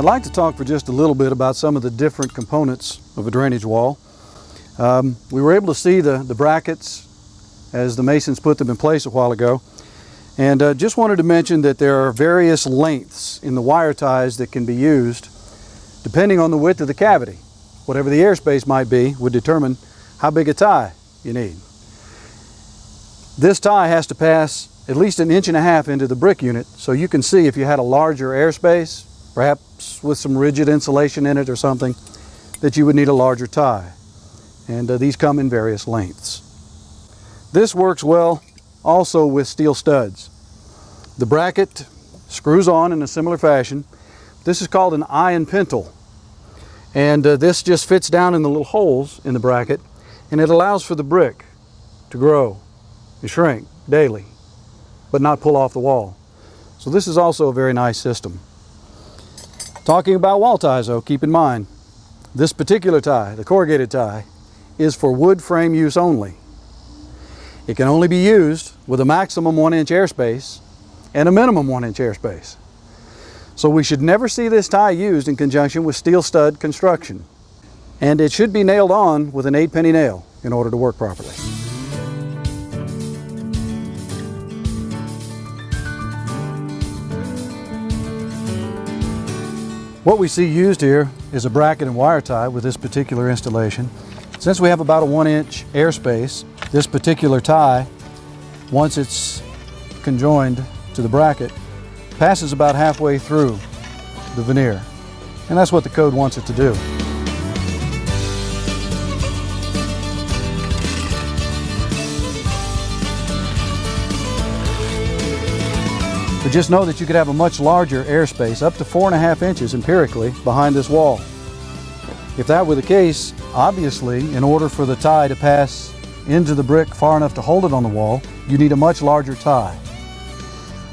I'd like to talk for just a little bit about some of the different components of a drainage wall. We were able to see the brackets as the masons put them in place a while ago. And just wanted to mention that there are various lengths in the wire ties that can be used depending on the width of the cavity. Whatever the airspace might be would determine how big a tie you need. This tie has to pass at least 1.5 inches into the brick unit, so you can see if you had a larger airspace, perhaps with some rigid insulation in it or something, that you would need a larger tie. And these come in various lengths. This works well also with steel studs. The bracket screws on in a similar fashion. This is called an eye and pintle. And this just fits down in the little holes in the bracket, and it allows for the brick to grow and shrink daily, but not pull off the wall. So this is also a very nice system. Talking about wall ties though, keep in mind, this particular tie, the corrugated tie, is for wood frame use only. It can only be used with a maximum 1-inch airspace and a minimum 1-inch airspace. So we should never see this tie used in conjunction with steel stud construction. And it should be nailed on with an 8-penny nail in order to work properly. What we see used here is a bracket and wire tie with this particular installation. Since we have about a 1-inch airspace, this particular tie, once it's conjoined to the bracket, passes about halfway through the veneer. And that's what the code wants it to do. But just know that you could have a much larger airspace, up to 4.5 inches empirically, behind this wall. If that were the case, obviously, in order for the tie to pass into the brick far enough to hold it on the wall, you need a much larger tie.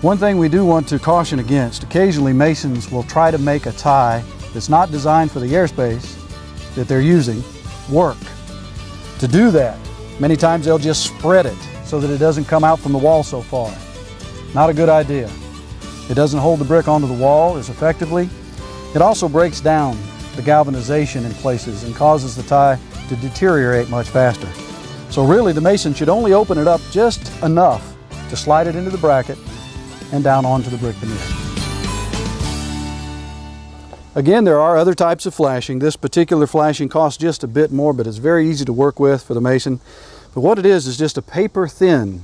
One thing we do want to caution against, occasionally masons will try to make a tie that's not designed for the airspace that they're using work. To do that, many times they'll just spread it so that it doesn't come out from the wall so far. Not a good idea. It doesn't hold the brick onto the wall as effectively. It also breaks down the galvanization in places and causes the tie to deteriorate much faster. So really the mason should only open it up just enough to slide it into the bracket and down onto the brick veneer. Again, there are other types of flashing. This particular flashing costs just a bit more, but it's very easy to work with for the mason. But what it is just a paper thin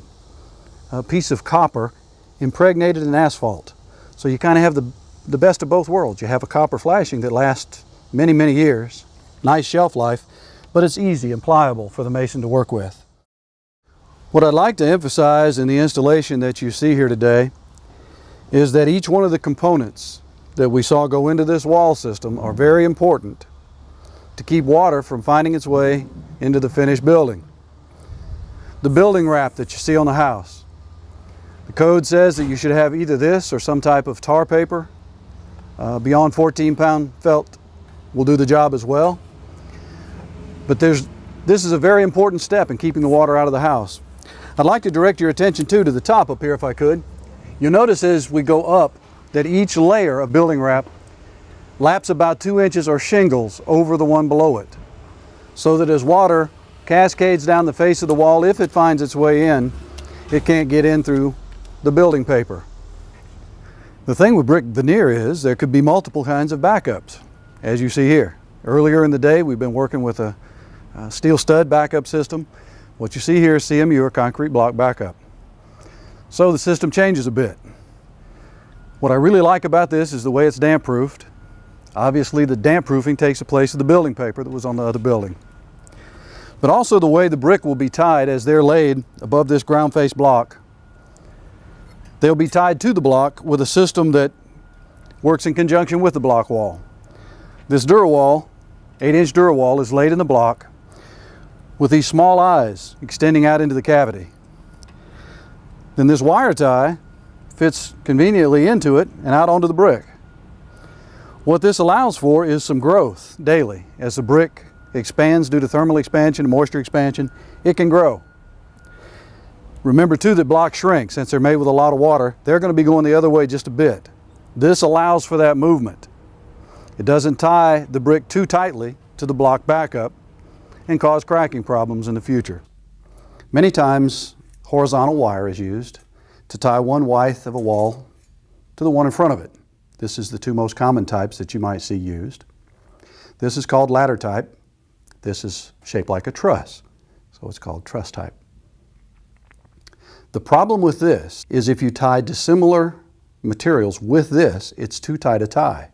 piece of copper impregnated in asphalt. So you kind of have the best of both worlds. You have a copper flashing that lasts many, many years, nice shelf life, but it's easy and pliable for the mason to work with. What I'd like to emphasize in the installation that you see here today is that each one of the components that we saw go into this wall system are very important to keep water from finding its way into the finished building. The building wrap that you see on the house, the code says that you should have either this or some type of tar paper. Beyond 14-pound felt will do the job as well. But this is a very important step in keeping the water out of the house. I'd like to direct your attention to the top up here if I could. You'll notice as we go up that each layer of building wrap laps about 2 inches or shingles over the one below it, so that as water cascades down the face of the wall, if it finds its way in, it can't get in through the building paper. The thing with brick veneer is there could be multiple kinds of backups, as you see here. Earlier in the day, we've been working with a steel stud backup system. What you see here is CMU, or concrete block backup. So the system changes a bit. What I really like about this is the way it's damp proofed. Obviously the damp proofing takes the place of the building paper that was on the other building. But also the way the brick will be tied as they're laid above this ground face block. They'll be tied to the block with a system that works in conjunction with the block wall. This Durawall, 8-inch Durawall, is laid in the block with these small eyes extending out into the cavity. Then this wire tie fits conveniently into it and out onto the brick. What this allows for is some growth daily. As the brick expands due to thermal expansion and moisture expansion, it can grow. Remember too that blocks shrink. Since they're made with a lot of water, they're going to be going the other way just a bit. This allows for that movement. It doesn't tie the brick too tightly to the block backup and cause cracking problems in the future. Many times, horizontal wire is used to tie one width of a wall to the one in front of it. This is the two most common types that you might see used. This is called ladder type. This is shaped like a truss, so it's called truss type. The problem with this is if you tie dissimilar materials with this, it's too tight a tie.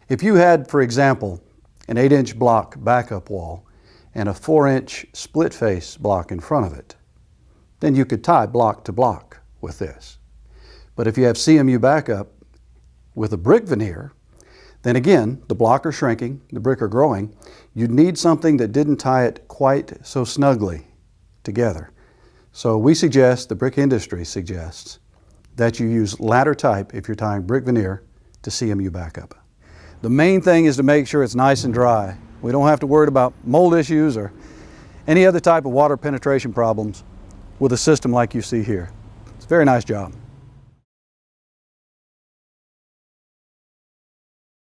If you had, for example, an 8-inch block backup wall and a 4-inch split face block in front of it, then you could tie block to block with this. But if you have CMU backup with a brick veneer, then again, the block are shrinking, the brick are growing. You'd need something that didn't tie it quite so snugly together. So we suggest, the brick industry suggests, that you use ladder type if you're tying brick veneer to CMU backup. The main thing is to make sure it's nice and dry. We don't have to worry about mold issues or any other type of water penetration problems with a system like you see here. It's a very nice job.